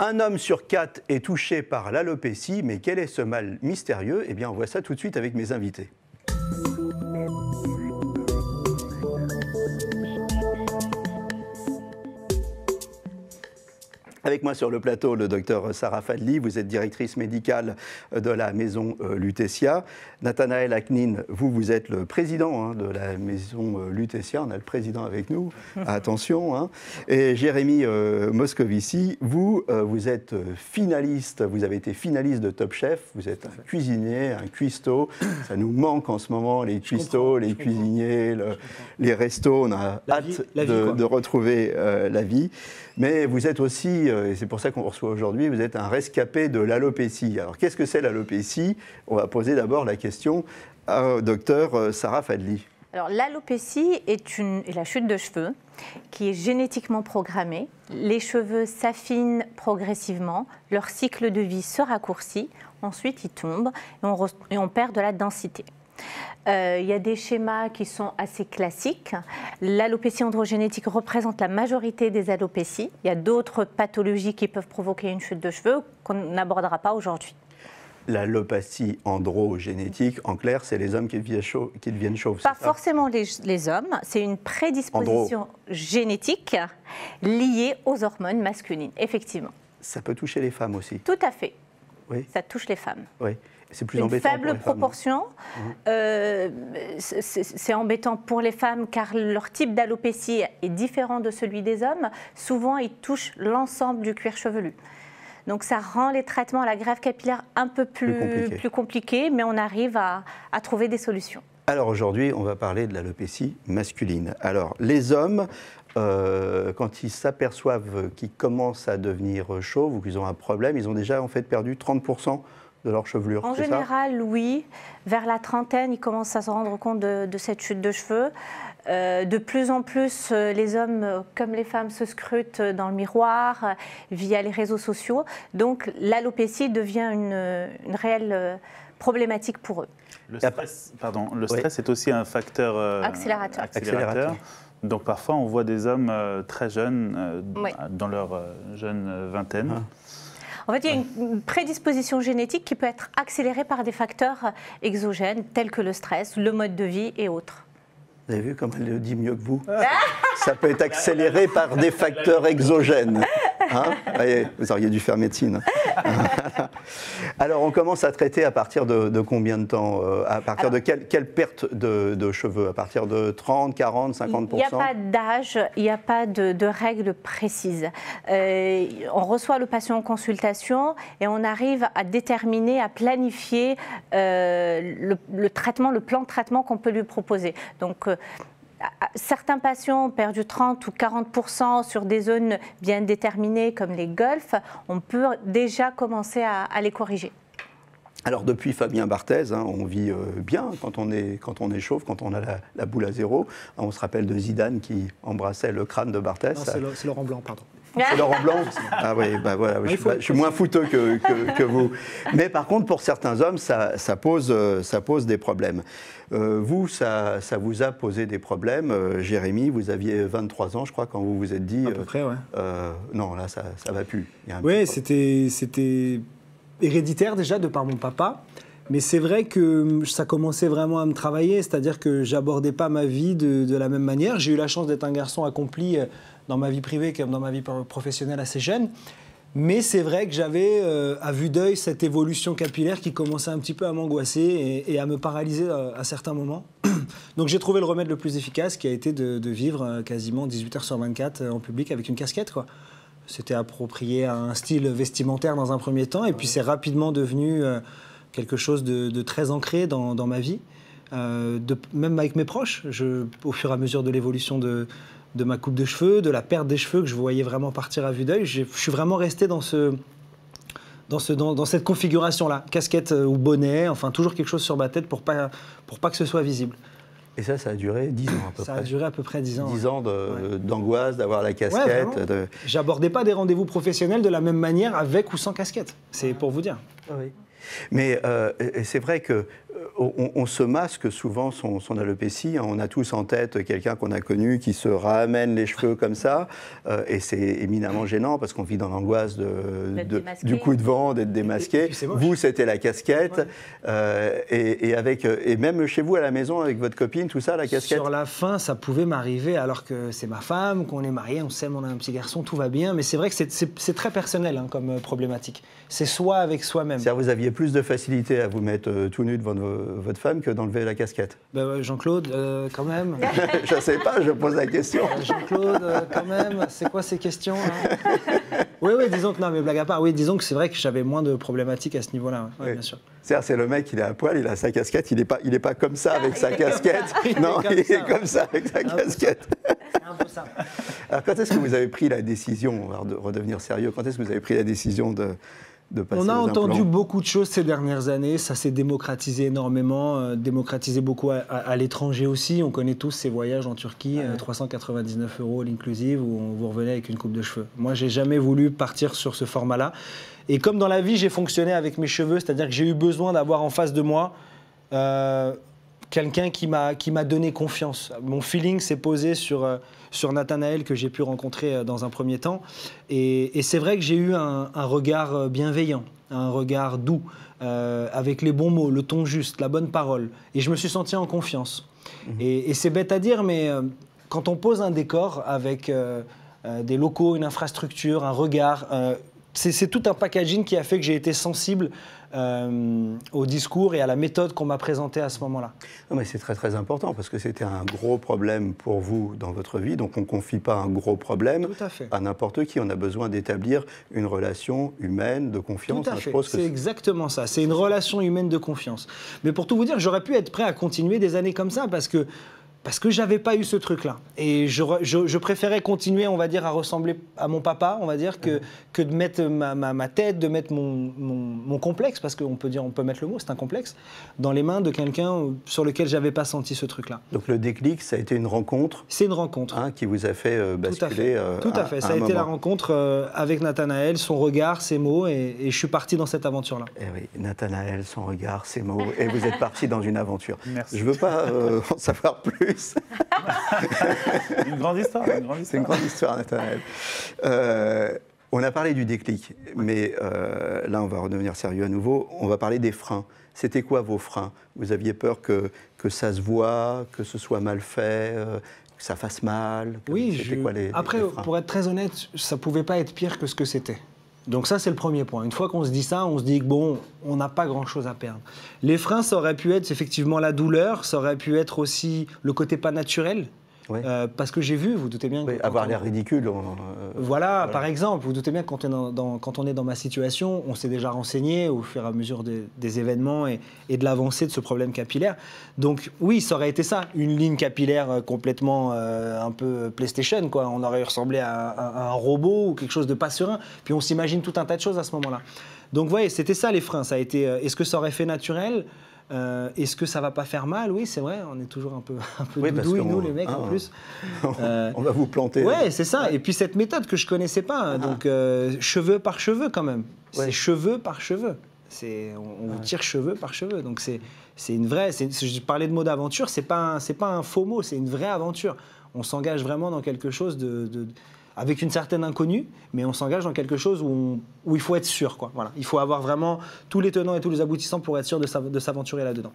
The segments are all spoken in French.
Un homme sur 4 est touché par l'alopécie, mais quel est ce mal mystérieux? Eh bien, on voit ça tout de suite avec mes invités. Avec moi sur le plateau, le docteur Sarah Fadli, vous êtes directrice médicale de la maison Lutetia. Nathanaël Aknin, vous êtes le président de la maison Lutetia, on a le président avec nous, attention. Hein. Et Jérémy Moscovici, vous êtes finaliste, vous avez été finaliste de Top Chef, vous êtes un cuisinier, un cuistot, ça nous manque en ce moment, les cuistots, les cuisiniers, les restos, on a hâte de retrouver la vie. Mais vous êtes aussi, et c'est pour ça qu'on vous reçoit aujourd'hui, vous êtes un rescapé de l'alopécie. Alors qu'est-ce que c'est l'alopécie? On va poser d'abord la question au docteur Sarah Fadli. Alors l'alopécie est la chute de cheveux qui est génétiquement programmée. Les cheveux s'affinent progressivement, leur cycle de vie se raccourcit, ensuite ils tombent et on perd de la densité. Il y a des schémas qui sont assez classiques. L'alopécie androgénétique représente la majorité des alopécies. Il y a d'autres pathologies qui peuvent provoquer une chute de cheveux qu'on n'abordera pas aujourd'hui. L'alopécie androgénétique, en clair, c'est les hommes qui deviennent chauves. Pas forcément les hommes, c'est une prédisposition génétique liée aux hormones masculines, effectivement. Ça peut toucher les femmes aussi? Tout à fait. Oui. Ça touche les femmes. Oui. C'est plus une embêtant faible pour les proportion. C'est embêtant pour les femmes car leur type d'alopécie est différent de celui des hommes. Souvent, ils touchent l'ensemble du cuir chevelu. Donc ça rend les traitements à la greffe capillaire un peu plus compliqués, mais on arrive à trouver des solutions. Alors aujourd'hui, on va parler de l'alopécie masculine. Alors les hommes, quand ils s'aperçoivent qu'ils commencent à devenir chauves ou qu'ils ont un problème, ils ont déjà en fait perdu 30% de leur chevelure. En général, oui. Vers la trentaine, ils commencent à se rendre compte de cette chute de cheveux. De plus en plus, les hommes comme les femmes se scrutent dans le miroir via les réseaux sociaux. Donc l'alopécie devient une réelle problématique pour eux. Le stress est aussi un facteur accélérateur. Donc parfois, on voit des hommes très jeunes, dans leur jeune vingtaine. En fait, il y a une prédisposition génétique qui peut être accélérée par des facteurs exogènes tels que le stress, le mode de vie et autres. Vous avez vu comme elle le dit mieux que vous? Ça peut être accéléré par des facteurs exogènes. Hein? Allez, vous auriez dû faire médecine. Alors, on commence à traiter à partir de combien de temps? À partir de quelle perte de cheveux? À partir de 30, 40, 50%? Il n'y a pas d'âge, il n'y a pas de règles précises. On reçoit le patient en consultation et on arrive à déterminer, à planifier le traitement, le plan de traitement qu'on peut lui proposer. Donc, certains patients ont perdu 30 ou 40% sur des zones bien déterminées comme les golfs. On peut déjà commencer à les corriger. Alors depuis Fabien Barthez, on vit bien quand on est chauve, quand on a la boule à zéro. On se rappelle de Zidane qui embrassait le crâne de Barthez. Non, c'est Laurent Blanc, pardon. C'est Laurent Blanc? Ah oui, bah voilà, je suis moins fouteux que vous. Mais par contre, pour certains hommes, ça pose des problèmes. Vous, ça vous a posé des problèmes. Jérémy, vous aviez 23 ans, je crois, quand vous vous êtes dit... À peu près, ouais. Non, là, ça ne va plus. Oui, c'était héréditaire déjà, de par mon papa. Mais c'est vrai que ça commençait vraiment à me travailler, c'est-à-dire que j'abordais pas ma vie de la même manière. J'ai eu la chance d'être un garçon accompli dans ma vie privée comme dans ma vie professionnelle assez jeune. Mais c'est vrai que j'avais à vue d'œil cette évolution capillaire qui commençait un petit peu à m'angoisser et à me paralyser à certains moments. Donc j'ai trouvé le remède le plus efficace qui a été de vivre quasiment 18 heures sur 24 en public avec une casquette, quoi. C'était approprié à un style vestimentaire dans un premier temps et puis c'est rapidement devenu quelque chose de très ancré dans ma vie. Même avec mes proches, au fur et à mesure de l'évolution de ma coupe de cheveux, de la perte des cheveux que je voyais vraiment partir à vue d'œil, je suis vraiment resté dans cette configuration-là, casquette ou bonnet, enfin toujours quelque chose sur ma tête pour pas que ce soit visible. Et ça a duré 10 ans à peu près. Ça a duré à peu près 10 ans. 10 ans d'angoisse, d'avoir la casquette. Ouais, j'abordais pas des rendez-vous professionnels de la même manière avec ou sans casquette, c'est pour vous dire. Oui. Mais c'est vrai que on se masque souvent son alopécie. On a tous en tête quelqu'un qu'on a connu qui se ramène les cheveux comme ça. Et c'est éminemment gênant parce qu'on vit dans l'angoisse du coup de vent, d'être démasqué. Vous, c'était la casquette. Ouais. Et même chez vous à la maison, avec votre copine, tout ça, la casquette. Sur la fin, ça pouvait m'arriver alors que c'est ma femme, qu'on est mariés, on s'aime, on a un petit garçon, tout va bien. Mais c'est vrai que c'est très personnel comme problématique. C'est soi avec soi-même. C'est-à-dire vous aviez plus de facilité à vous mettre tout nu devant votre femme que d'enlever la casquette. Ben, Jean-Claude, quand même. Je ne sais pas, je pose la question. Jean-Claude, quand même, c'est quoi ces questions Oui, disons que, non, mais blague à part, oui, disons que c'est vrai que j'avais moins de problématiques à ce niveau-là, ouais, oui. Bien sûr. C'est le mec, il est à poil, il a sa casquette, il n'est pas comme ça avec sa casquette. Non, il est comme ça avec sa casquette. C'est un peu ça. Alors, quand est-ce que vous avez pris la décision, alors de redevenir sérieux, quand est-ce que vous avez pris la décision de passer On a entendu implants? beaucoup de choses ces dernières années, ça s'est démocratisé énormément, démocratisé beaucoup à l'étranger aussi. On connaît tous ces voyages en Turquie, 399 € l'inclusive, où vous revenez avec une coupe de cheveux. Moi, j'ai jamais voulu partir sur ce format-là. Et comme dans la vie, j'ai fonctionné avec mes cheveux, c'est-à-dire que j'ai eu besoin d'avoir en face de moi quelqu'un qui m'a donné confiance. Mon feeling s'est posé sur Nathanaël, que j'ai pu rencontrer dans un premier temps. Et c'est vrai que j'ai eu un regard bienveillant, un regard doux, avec les bons mots, le ton juste, la bonne parole. Et je me suis senti en confiance. Et c'est bête à dire, mais quand on pose un décor avec des locaux, une infrastructure, un regard... c'est tout un packaging qui a fait que j'ai été sensible au discours et à la méthode qu'on m'a présentée à ce moment-là. Non, mais c'est très très important parce que c'était un gros problème pour vous dans votre vie, donc on ne confie pas un gros problème à n'importe qui. On a besoin d'établir une relation humaine de confiance. Tout à fait, c'est exactement ça, c'est une relation humaine de confiance. Mais pour tout vous dire, j'aurais pu être prêt à continuer des années comme ça parce que je n'avais pas eu ce truc-là. Et je préférais continuer, on va dire, à ressembler à mon papa, on va dire, que de mettre ma tête, de mettre mon complexe, parce qu'on peut mettre le mot, c'est un complexe, dans les mains de quelqu'un sur lequel je n'avais pas senti ce truc-là. Donc le déclic, ça a été une rencontre. C'est une rencontre. Qui vous a fait basculer. Tout à fait. Ça a été la rencontre avec Nathanaël, son regard, ses mots, et je suis parti dans cette aventure-là. Et oui, Nathanaël, son regard, ses mots, et vous êtes parti dans une aventure. Merci. Je ne veux pas en savoir plus. Une grande histoire. C'est une grande histoire, Nathanaël. On a parlé du déclic, mais là, on va redevenir sérieux à nouveau. On va parler des freins. C'était quoi vos freins? Vous aviez peur que ça se voit, que ce soit mal fait, que ça fasse mal? Oui, après, pour être très honnête, ça ne pouvait pas être pire que ce que c'était. Donc ça, c'est le premier point. Une fois qu'on se dit ça, on se dit que bon, on n'a pas grand-chose à perdre. Les freins, ça aurait pu être effectivement la douleur, ça aurait pu être aussi le côté pas naturel. Ouais. Parce que j'ai vu, vous doutez bien... Oui, avoir l'air ridicule. Voilà, par exemple, vous doutez bien que quand on est dans ma situation, on s'est déjà renseigné au fur et à mesure des événements et de l'avancée de ce problème capillaire. Donc oui, ça aurait été ça, une ligne capillaire complètement un peu PlayStation, quoi. On aurait ressemblé à un robot ou quelque chose de pas serein. Puis on s'imagine tout un tas de choses à ce moment-là. Donc vous voyez, c'était ça les freins. Ça a été, est-ce que ça aurait fait naturel ? Est-ce que ça va pas faire mal? Oui, c'est vrai, on est toujours un peu doudouilles, nous, les mecs, en plus. On va vous planter. Ouais, c'est ça. Ouais. Et puis cette méthode que je connaissais pas, donc cheveu par cheveu quand même. Ouais. C'est cheveu par cheveu. On vous tire cheveu par cheveu. Donc c'est une vraie... Je parlais de mot d'aventure, c'est pas un faux mot, c'est une vraie aventure. On s'engage vraiment dans quelque chose avec une certaine inconnue, mais on s'engage dans quelque chose où il faut être sûr, quoi. Voilà. Il faut avoir vraiment tous les tenants et tous les aboutissants pour être sûr de s'aventurer là-dedans.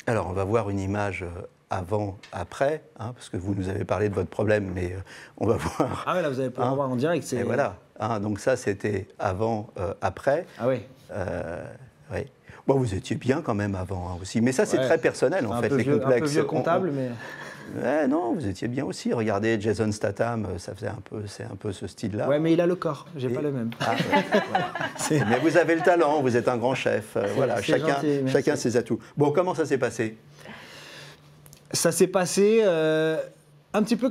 Alors, on va voir une image avant, après, parce que vous nous avez parlé de votre problème, mais on va voir... Ah oui, là, vous allez pouvoir voir en direct. Et voilà. Donc ça, c'était avant, après. Ah oui. Oui. Bon, vous étiez bien quand même avant aussi, mais ça, c'est très personnel, en fait, les complexes. Un peu vieux comptable, mais... non, vous étiez bien aussi. Regardez Jason Statham, c'est un peu ce style-là. Ouais, mais il a le corps, j'ai pas le même. Ah, voilà. Mais vous avez le talent, vous êtes un grand chef. Voilà, chacun ses atouts. Bon, comment ça s'est passé? Ça s'est passé un petit peu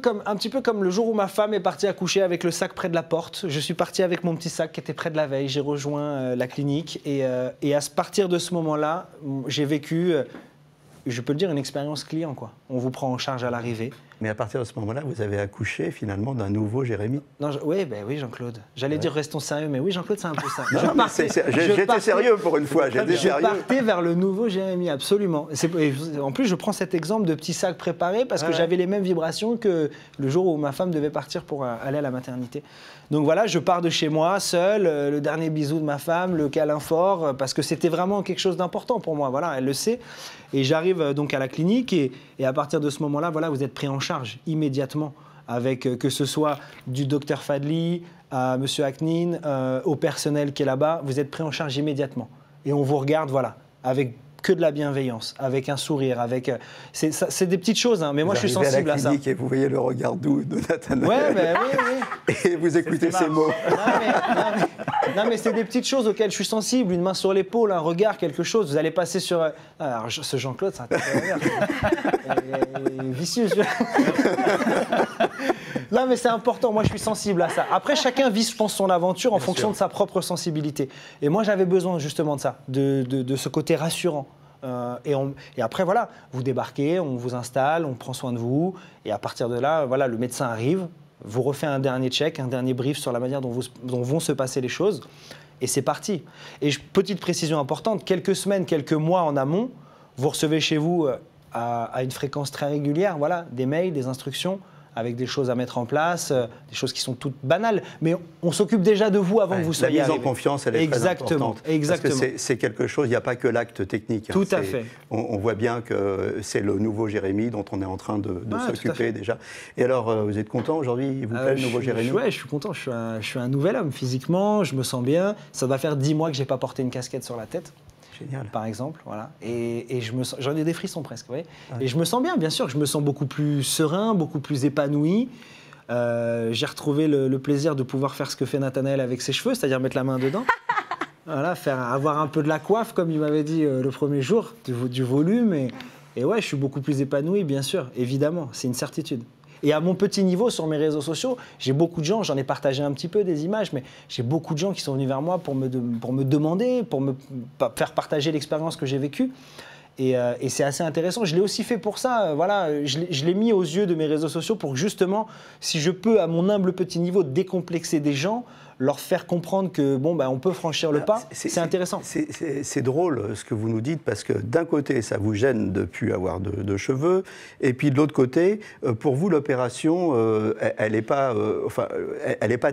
comme le jour où ma femme est partie accoucher avec le sac près de la porte. Je suis parti avec mon petit sac qui était près de la veille. J'ai rejoint la clinique et à partir de ce moment-là, j'ai vécu... je peux le dire, une expérience client, quoi. On vous prend en charge à l'arrivée. Mais à partir de ce moment-là, vous avez accouché finalement d'un nouveau Jérémy. Non, oui, Jean-Claude. J'allais dire restons sérieux, mais oui, Jean-Claude, c'est un peu ça. J'étais sérieux pour une fois. Je partais vers le nouveau Jérémy, absolument. En plus, je prends cet exemple de petit sac préparé parce que j'avais les mêmes vibrations que le jour où ma femme devait partir pour aller à la maternité. Donc voilà, je pars de chez moi, seul, le dernier bisou de ma femme, le câlin fort, parce que c'était vraiment quelque chose d'important pour moi. Voilà, elle le sait. Et j'arrive donc à la clinique et à partir de ce moment-là, voilà, vous êtes pris en charge immédiatement avec que ce soit du docteur Fadli à monsieur Aknin, au personnel qui est là-bas, vous êtes pris en charge immédiatement. Et on vous regarde, voilà, avec que de la bienveillance, avec un sourire, avec c'est des petites choses, hein, mais moi je suis sensible à ça. Et vous voyez le regard doux de Nathanaël. Ouais, oui. Et vous écoutez ces mots. Non, mais c'est des petites choses auxquelles je suis sensible, une main sur l'épaule, un regard, quelque chose. Vous allez passer sur. Alors, ce Jean-Claude, c'est un vicieux. Non, mais c'est important. Moi, je suis sensible à ça. Après, chacun vit, je pense, son aventure en fonction de sa propre sensibilité. Et moi, j'avais besoin justement de ça, de ce côté rassurant. Et après, voilà, vous débarquez, on vous installe, on prend soin de vous. Et à partir de là, voilà, le médecin arrive, vous refait un dernier check, un dernier brief sur la manière dont vont se passer les choses. Et c'est parti. Et petite précision importante, quelques semaines, quelques mois en amont, vous recevez chez vous à une fréquence très régulière, voilà, des mails, des instructions, avec des choses à mettre en place, des choses qui sont toutes banales, mais on s'occupe déjà de vous avant que vous soyez arrivé. La mise en confiance, elle est très importante. Exactement. Parce que c'est quelque chose, il n'y a pas que l'acte technique. Tout à fait. On voit bien que c'est le nouveau Jérémy dont on est en train de s'occuper déjà. Et alors, vous êtes content aujourd'hui? Il vous plaît le nouveau Jérémy? Oui, je suis content. Je suis un nouvel homme physiquement, je me sens bien. Ça va faire 10 mois que je n'ai pas porté une casquette sur la tête. Génial. Par exemple, voilà. Et j'en ai des frissons presque, vous voyez. Et je me sens bien, bien sûr. Je me sens beaucoup plus serein, beaucoup plus épanoui. J'ai retrouvé le plaisir de pouvoir faire ce que fait Nathanaël avec ses cheveux, c'est-à-dire mettre la main dedans. Voilà, avoir un peu de la coiffe, comme il m'avait dit le premier jour, du volume. Et ouais, je suis beaucoup plus épanoui, bien sûr, évidemment. C'est une certitude. Et à mon petit niveau, sur mes réseaux sociaux, j'ai beaucoup de gens, j'en ai partagé un petit peu des images, mais j'ai beaucoup de gens qui sont venus vers moi pour me demander, pour me faire partager l'expérience que j'ai vécue. Et c'est assez intéressant. Je l'ai aussi fait pour ça. Voilà, je l'ai mis aux yeux de mes réseaux sociaux pour que justement, si je peux, à mon humble petit niveau, décomplexer des gens, leur faire comprendre que bon, on peut franchir le pas, c'est intéressant. C'est drôle ce que vous nous dites, parce que d'un côté, ça vous gêne de ne plus avoir de cheveux, et puis de l'autre côté, pour vous, l'opération, elle n'est pas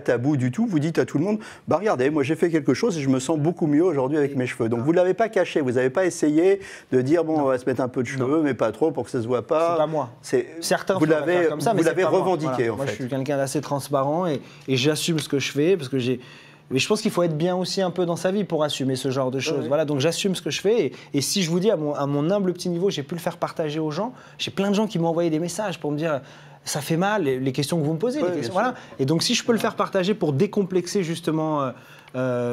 taboue du tout. Vous dites à tout le monde, regardez, moi j'ai fait quelque chose et je me sens beaucoup mieux aujourd'hui avec mes cheveux. Donc vous ne l'avez pas caché, vous n'avez pas essayé de dire, bon, on va se mettre un peu de cheveux, mais pas trop pour que ça ne se voit pas. C'est pas moi. Certains vous l'avez revendiqué, voilà. en fait. Moi, je suis quelqu'un d'assez transparent et j'assume ce que je fais, parce que mais je pense qu'il faut être bien aussi un peu dans sa vie pour assumer ce genre de choses. Voilà, donc j'assume ce que je fais. Et si je vous dis, à mon humble petit niveau, j'ai pu le faire partager aux gens, j'ai plein de gens qui m'ont envoyé des messages pour me dire ça fait mal, les questions que vous me posez. Voilà. Et donc si je peux le faire partager pour décomplexer justement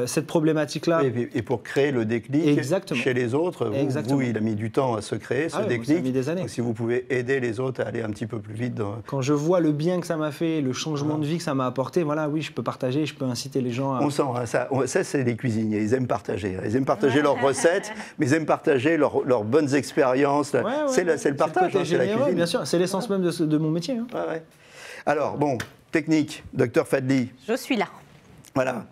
cette problématique-là. Et pour créer le déclic chez les autres. Vous, il a mis du temps à se créer, ce déclic. Ça a mis des années. Donc si vous pouvez aider les autres à aller un petit peu plus vite. Quand je vois le bien que ça m'a fait, le changement de vie que ça m'a apporté, voilà, oui, je peux partager, je peux inciter les gens à... On sent, hein, ça c'est les cuisiniers, ils aiment partager. Ils aiment partager leurs recettes, mais ils aiment partager leurs bonnes expériences. C'est le partage, c'est la cuisine. Bien sûr, c'est l'essence même de mon métier. Hein. Alors, bon, technique, docteur Fadli. Je suis là. Voilà.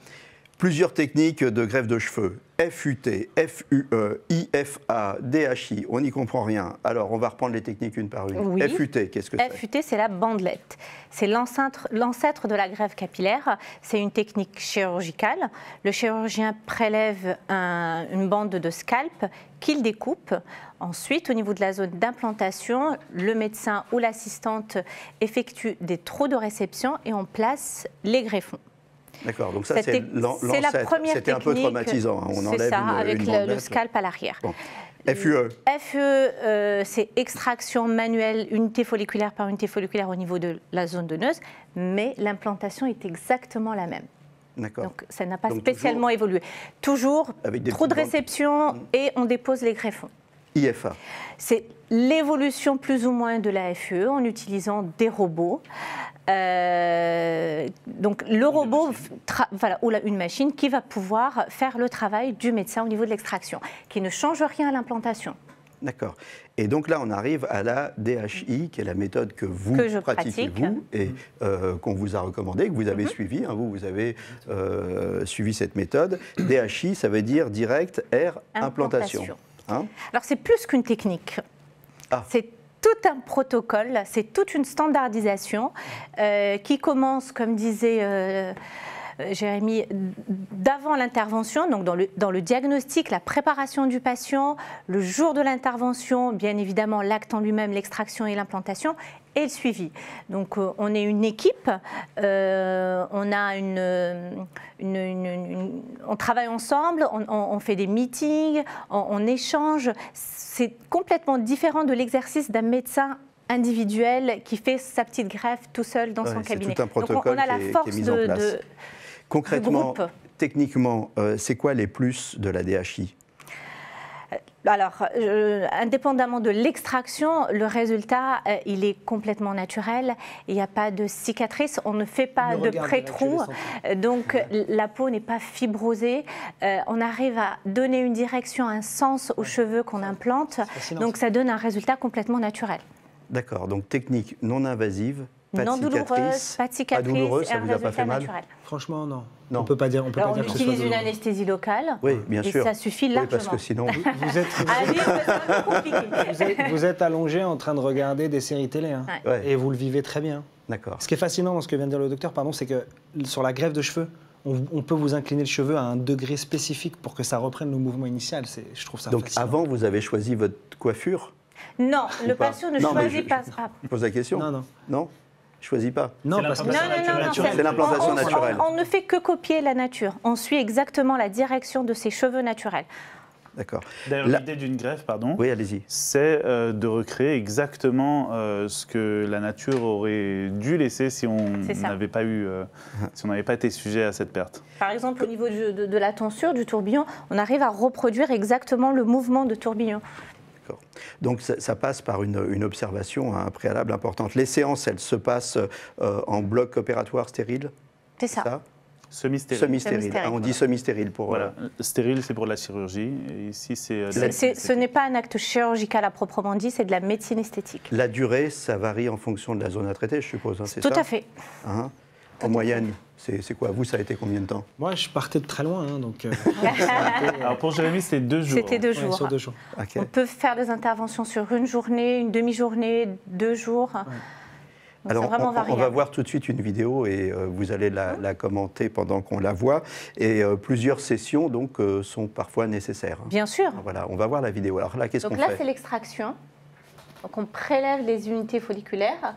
Plusieurs techniques de greffe de cheveux. FUT, FUE, IFA, DHI, on n'y comprend rien. Alors, on va reprendre les techniques une par une. Oui. FUT, qu'est-ce que c'est? FUT, c'est la bandelette. C'est l'ancêtre de la greffe capillaire. C'est une technique chirurgicale. Le chirurgien prélève une bande de scalp qu'il découpe. Ensuite, au niveau de la zone d'implantation, le médecin ou l'assistante effectue des trous de réception et on place les greffons. D'accord, donc ça c'est l'ancêtre. C'était un peu traumatisant, hein. On enlève c'est ça, avec le scalp à l'arrière. Bon. FUE. FUE, c'est extraction manuelle, unité folliculaire par unité folliculaire au niveau de la zone donneuse, mais l'implantation est exactement la même. D'accord. Donc ça n'a pas spécialement évolué. Toujours trou de réception et on dépose les greffons. IFA. C'est l'évolution plus ou moins de la FUE en utilisant des robots. Donc le robot, ou une machine qui va pouvoir faire le travail du médecin au niveau de l'extraction, qui ne change rien à l'implantation. D'accord. Et donc là, on arrive à la DHI, qui est la méthode que vous pratiquez, vous, et qu'on vous a recommandée, que vous avez suivie. Hein, vous avez suivi cette méthode. DHI, ça veut dire direct air implantation. Hein? Alors, c'est plus qu'une technique. C'est tout un protocole, c'est toute une standardisation qui commence, comme disait Jérémy, d'avant l'intervention, donc dans le diagnostic, la préparation du patient, le jour de l'intervention, bien évidemment l'acte en lui-même, l'extraction et l'implantation, et le suivi. Donc on est une équipe, on travaille ensemble, on fait des meetings, on échange. C'est complètement différent de l'exercice d'un médecin individuel qui fait sa petite greffe tout seul dans son cabinet. C'est tout un protocole donc on a la force qui est mis en place. Concrètement, techniquement, c'est quoi les plus de la DHI ? Alors, indépendamment de l'extraction, le résultat, il est complètement naturel. Il n'y a pas de cicatrice, on ne fait pas de pré-trou, donc la peau n'est pas fibrosée. On arrive à donner une direction, un sens aux cheveux qu'on implante, donc ça donne un résultat complètement naturel. D'accord, donc technique non invasive. Non douloureuse, pas de cicatrice, pas douloureuse, ça et un vous a pas fait mal naturel. Franchement, non. Non. On peut pas dire. On utilise une anesthésie locale. Oui, bien sûr. Et ça suffit largement. Oui, parce que sinon. Vous êtes allongé en train de regarder des séries télé, hein, et vous le vivez très bien. D'accord. Ce qui est fascinant dans ce que vient de dire le docteur, c'est que sur la greffe de cheveux, on peut vous incliner le cheveu à un degré spécifique pour que ça reprenne le mouvement initial. Je trouve ça fascinant. Donc avant, vous avez choisi votre coiffure ? Non, le patient ne choisit pas. Je pose la question. Non. Non ? Choisit pas. Non, parce que c'est l'implantation naturelle. On ne fait que copier la nature. On suit exactement la direction de ses cheveux naturels. D'accord. D'ailleurs, l'idée d'une greffe, oui, allez-y, c'est de recréer exactement ce que la nature aurait dû laisser si on n'avait pas été sujet à cette perte. Par exemple, au niveau de la tonsure, du tourbillon, on arrive à reproduire exactement le mouvement de tourbillon. Donc ça passe par une observation préalable importante. Les séances, elles se passent en bloc opératoire stérile ? C'est ça. Semi-stérile. Semi-stérile. On dit semi-stérile pour... Voilà. Stérile, c'est pour la chirurgie. Et ici, ce n'est pas un acte chirurgical à proprement dit, c'est de la médecine esthétique. La durée, ça varie en fonction de la zone à traiter, je suppose, hein, c'est ça ? Tout à fait. Hein ? En moyenne, c'est quoi ? Vous, ça a été combien de temps ? Moi, je partais de très loin, hein, donc... Alors pour Jérémy, c'était 2 jours. C'était 2 jours. Sur 2 jours. Okay. On peut faire des interventions sur une journée, une demi-journée, 2 jours. Ouais. Alors, vraiment on va voir tout de suite une vidéo et vous allez la commenter pendant qu'on la voit. Et plusieurs sessions donc, sont parfois nécessaires. Bien sûr. Voilà, on va voir la vidéo. Alors là, qu'est-ce qu'on fait ? Donc là, c'est l'extraction. Donc on prélève les unités folliculaires.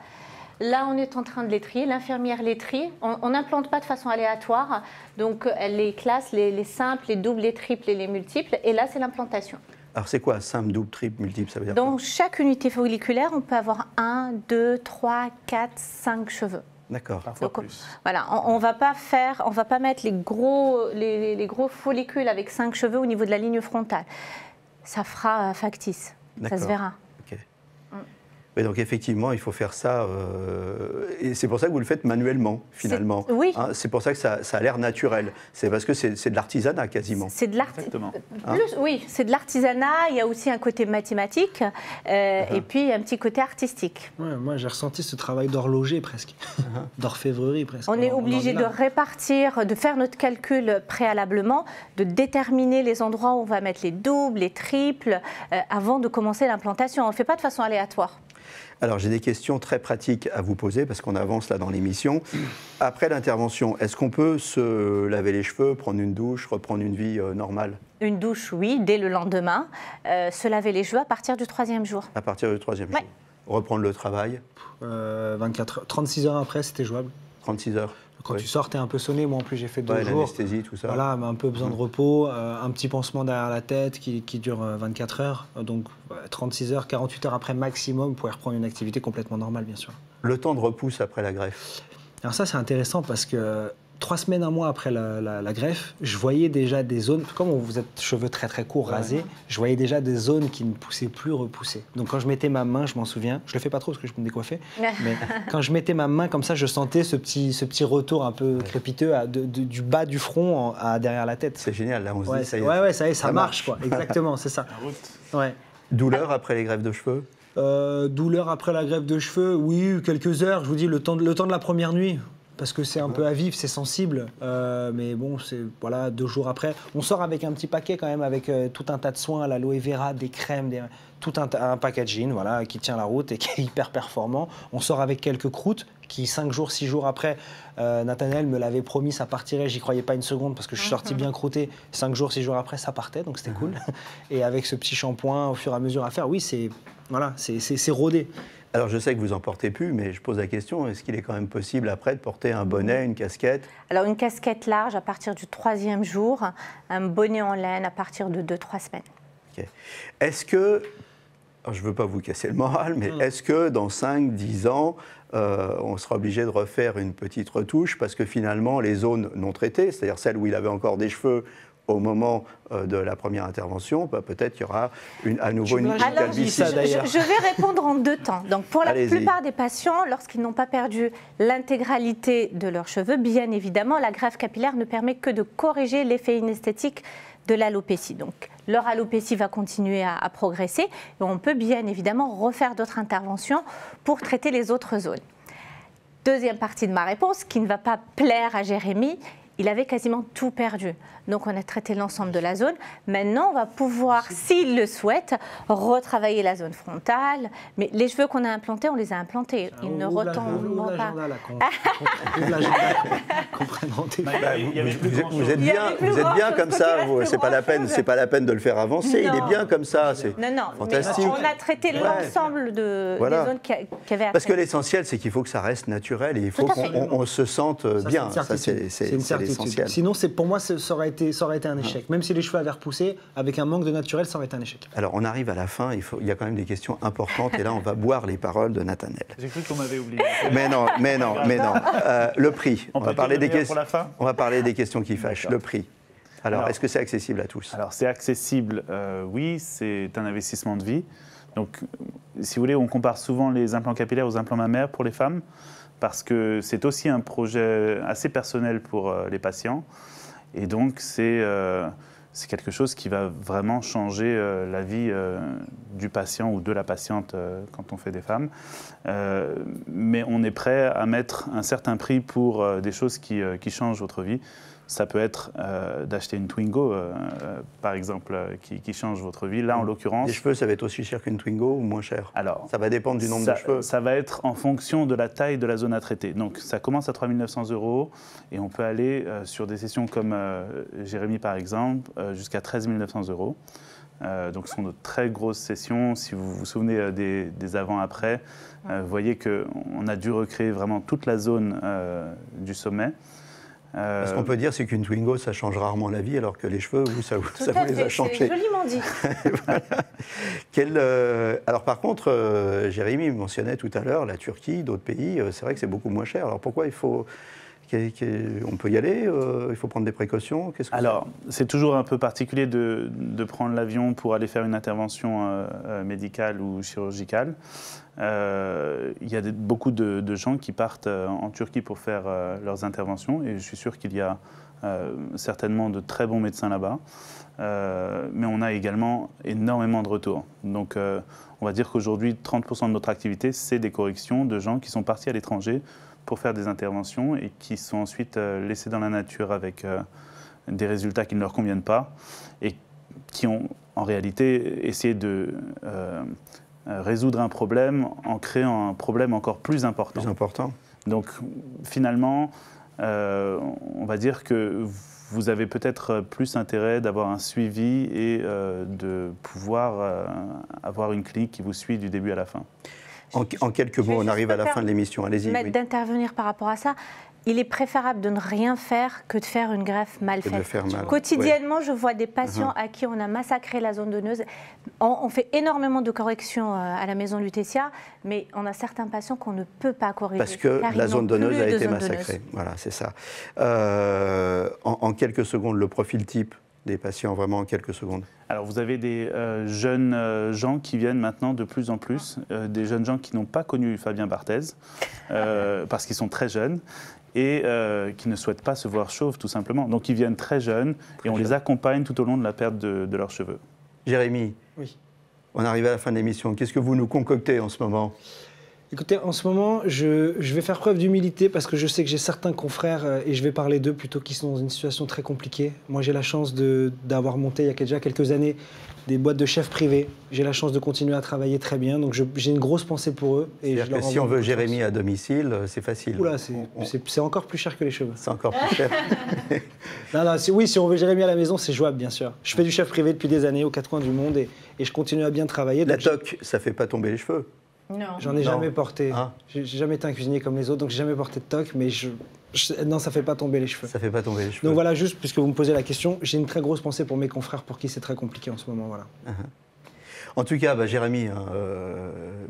Là, on est en train de les trier. L'infirmière les trie. On n'implante pas de façon aléatoire. Donc, elle les classe, les simples, les doubles, les triples et les multiples. Et là, c'est l'implantation. Alors, c'est quoi simple, double, triple, multiple, ça veut dire Dans quoi ? chaque unité folliculaire, on peut avoir 1, 2, 3, 4, 5 cheveux. D'accord. Parfois plus. Voilà, on va pas mettre les gros follicules avec 5 cheveux au niveau de la ligne frontale. Ça fera factice. Ça se verra. Et donc effectivement, il faut faire ça, et c'est pour ça que vous le faites manuellement, finalement. Oui. Hein, c'est pour ça que ça a l'air naturel. C'est parce que c'est de l'artisanat, quasiment. C'est de l'artisanat. Oui, c'est de l'artisanat. Il y a aussi un côté mathématique, et puis un petit côté artistique. Ouais, moi, j'ai ressenti ce travail d'horloger presque, d'orfèvrerie presque. On est obligé de répartir, de faire notre calcul préalablement, de déterminer les endroits où on va mettre les doubles, les triples, avant de commencer l'implantation. On ne le fait pas de façon aléatoire. Alors, j'ai des questions très pratiques à vous poser parce qu'on avance là dans l'émission. Après l'intervention, est-ce qu'on peut se laver les cheveux, prendre une douche, reprendre une vie normale ? Une douche, oui, dès le lendemain. Se laver les cheveux à partir du 3e jour. À partir du 3e jour. Reprendre le travail ? 24 heures. 36 heures après, c'était jouable. 36 heures. Quand tu sors, t'es un peu sonné. Moi, en plus, j'ai fait 2 jours. L'anesthésie, tout ça. Voilà, mais un peu besoin de repos, un petit pansement derrière la tête qui dure 24 heures. Donc, 36 heures, 48 heures après maximum, vous pouvez reprendre une activité complètement normale, bien sûr. Le temps de repousse après la greffe ? Alors ça, c'est intéressant parce que 3 semaines, 1 mois après la greffe, je voyais déjà des zones, comme vous êtes cheveux très très courts, rasés, je voyais déjà des zones qui ne poussaient plus repousser. Donc quand je mettais ma main, je m'en souviens, je le fais pas trop parce que je me décoiffais, mais quand je mettais ma main comme ça, je sentais ce petit retour un peu crépiteux du bas du front derrière la tête. C'est génial, là on se dit ça y est. Ouais, ça y est, ça marche quoi. Exactement, c'est ça. Ouais. Douleur après les greffes de cheveux? Douleur après la greffe de cheveux, oui, quelques heures, je vous dis, le temps de la première nuit. Parce que c'est un peu à vif, c'est sensible. Mais bon, c'est voilà, 2 jours après. On sort avec un petit paquet quand même, avec tout un tas de soins, l'aloe vera, des crèmes, tout un packaging voilà, qui tient la route et qui est hyper performant. On sort avec quelques croûtes qui, 5 jours, 6 jours après, Nathanaël me l'avait promis, ça partirait. J'y croyais pas une seconde parce que je suis sorti bien croûté. 5 jours, 6 jours après, ça partait, donc c'était cool. Et avec ce petit shampoing, au fur et à mesure à faire, oui, c'est rodé. Alors je sais que vous en portez plus, mais je pose la question, est-ce qu'il est quand même possible après de porter un bonnet, une casquette? Alors une casquette large à partir du 3e jour, un bonnet en laine à partir de 2-3 semaines. Okay. Est-ce que, alors je ne veux pas vous casser le moral, mais est-ce que dans 5-10 ans, on sera obligé de refaire une petite retouche parce que finalement les zones non traitées, c'est-à-dire celles où il avait encore des cheveux au moment de la première intervention, peut-être qu'il y aura à nouveau une calvitie. Je vais répondre en 2 temps. Donc pour la plupart des patients, lorsqu'ils n'ont pas perdu l'intégralité de leurs cheveux, bien évidemment, la greffe capillaire ne permet que de corriger l'effet inesthétique de l'alopécie. Donc leur alopécie va continuer à progresser et on peut bien évidemment refaire d'autres interventions pour traiter les autres zones. Deuxième partie de ma réponse, qui ne va pas plaire à Jérémy, il avait quasiment tout perdu. Donc on a traité l'ensemble de la zone. Maintenant, on va pouvoir, s'il le souhaite, retravailler la zone frontale. Mais les cheveux qu'on a implantés, on les a implantés. Ils ne retombent pas. Vous êtes bien comme ça. C'est pas la peine de le faire avancer. Il est bien comme ça. C'est fantastique. On a traité l'ensemble des zones qui avaient. Parce que l'essentiel, c'est qu'il faut que ça reste naturel et il faut qu'on se sente bien. C'est une certitude. Sinon, pour moi, ça aurait été un échec. Même si les cheveux avaient repoussé, avec un manque de naturel, ça aurait été un échec. Alors, on arrive à la fin, il y a quand même des questions importantes, et là, on va boire les paroles de Nathanaël. J'ai cru qu'on m'avait oublié. Mais non. Le prix. On va parler des questions qui fâchent. Le prix. Alors, est-ce que c'est accessible à tous? Alors, c'est accessible, oui, c'est un investissement de vie. Donc, si vous voulez, on compare souvent les implants capillaires aux implants mammaires pour les femmes, parce que c'est aussi un projet assez personnel pour les patients. Et donc, c'est quelque chose qui va vraiment changer la vie du patient ou de la patiente quand on fait des femmes. Mais on est prêt à mettre un certain prix pour des choses qui changent votre vie. Ça peut être d'acheter une Twingo, par exemple, qui change votre vie. Là, en l'occurrence... Les cheveux, ça va être aussi cher qu'une Twingo ou moins cher? Alors, ça va dépendre du nombre de cheveux. Ça va être en fonction de la taille de la zone à traiter. Donc, ça commence à 3 900 € et on peut aller sur des sessions comme Jérémy, par exemple, jusqu'à 13 900 €. Donc, ce sont de très grosses sessions. Si vous vous souvenez des avant-après, vous voyez qu'on a dû recréer vraiment toute la zone du sommet. Ce qu'on peut dire, c'est qu'une Twingo, ça change rarement la vie, alors que les cheveux, ça vous les a changés. C'est joliment dit. Voilà. Alors par contre, Jérémy mentionnait tout à l'heure la Turquie, d'autres pays, c'est vrai que c'est beaucoup moins cher. Alors pourquoi on peut y aller, il faut prendre des précautions? Alors, c'est toujours un peu particulier de prendre l'avion pour aller faire une intervention médicale ou chirurgicale. Il y a beaucoup de gens qui partent en Turquie pour faire leurs interventions et je suis sûr qu'il y a certainement de très bons médecins là-bas. Mais on a également énormément de retours. Donc, on va dire qu'aujourd'hui, 30% de notre activité, c'est des corrections de gens qui sont partis à l'étranger pour faire des interventions et qui sont ensuite laissés dans la nature avec des résultats qui ne leur conviennent pas et qui ont en réalité essayé de résoudre un problème en créant un problème encore plus important. Plus important. Donc finalement, on va dire que vous avez peut-être plus intérêt d'avoir un suivi et de pouvoir avoir une clinique qui vous suit du début à la fin. En quelques mots, on arrive à la fin de l'émission. Allez-y. Oui. D'intervenir par rapport à ça. Il est préférable de ne rien faire que de faire une greffe mal faite. Quotidiennement, je vois des patients à qui on a massacré la zone donneuse. On fait énormément de corrections à la maison Lutetia, mais on a certains patients qu'on ne peut pas corriger. Parce que la zone donneuse a été massacrée. Voilà, c'est ça. En quelques secondes, le profil type des patients, vraiment en quelques secondes. Alors vous avez des jeunes gens qui viennent maintenant de plus en plus, des jeunes gens qui n'ont pas connu Fabien Barthez, parce qu'ils sont très jeunes, et qui ne souhaitent pas se voir chauves tout simplement. Donc ils viennent très jeunes et on les accompagne tout au long de la perte de leurs cheveux. Jérémy, oui. On arrive à la fin de l'émission. Qu'est-ce que vous nous concoctez en ce moment? Écoutez, en ce moment, je vais faire preuve d'humilité parce que je sais que j'ai certains confrères, et je vais parler d'eux plutôt, qui sont dans une situation très compliquée. Moi, j'ai la chance d'avoir monté il y a déjà quelques années des boîtes de chefs privés. J'ai la chance de continuer à travailler très bien, donc j'ai une grosse pensée pour eux. C'est-à-dire que si on veut Jérémy à domicile, c'est facile. Oula, c'est encore plus cher que les cheveux. C'est encore plus cher. Non, oui, si on veut Jérémy à la maison, c'est jouable, bien sûr. Je fais du chef privé depuis des années aux quatre coins du monde et je continue à bien travailler. La toque, ça fait pas tomber les cheveux? Non. J'en ai jamais porté. Ah. J'ai jamais été un cuisinier comme les autres, donc j'ai jamais porté de toque, mais non, ça fait pas tomber les cheveux. Ça fait pas tomber les cheveux. Donc voilà, juste puisque vous me posez la question, j'ai une très grosse pensée pour mes confrères pour qui c'est très compliqué en ce moment. Voilà. En tout cas, Jérémy,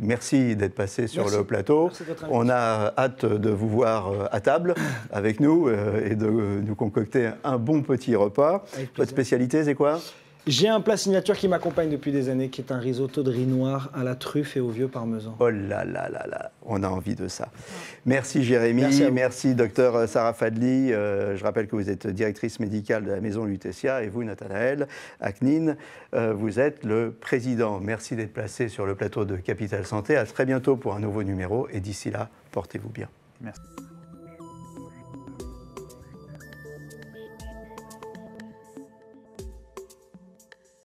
merci d'être passé sur le plateau. On a hâte de vous voir à table avec nous et de nous concocter un bon petit repas. Votre spécialité, c'est quoi? J'ai un plat signature qui m'accompagne depuis des années, qui est un risotto de riz noir à la truffe et au vieux parmesan. Oh là là là là, on a envie de ça. Merci Jérémy, merci docteur Sarah Fadli. Je rappelle que vous êtes directrice médicale de la maison Lutetia et vous, Nathanaël Aknin, vous êtes le président. Merci d'être placé sur le plateau de Capital Santé. À très bientôt pour un nouveau numéro et d'ici là, portez-vous bien. Merci.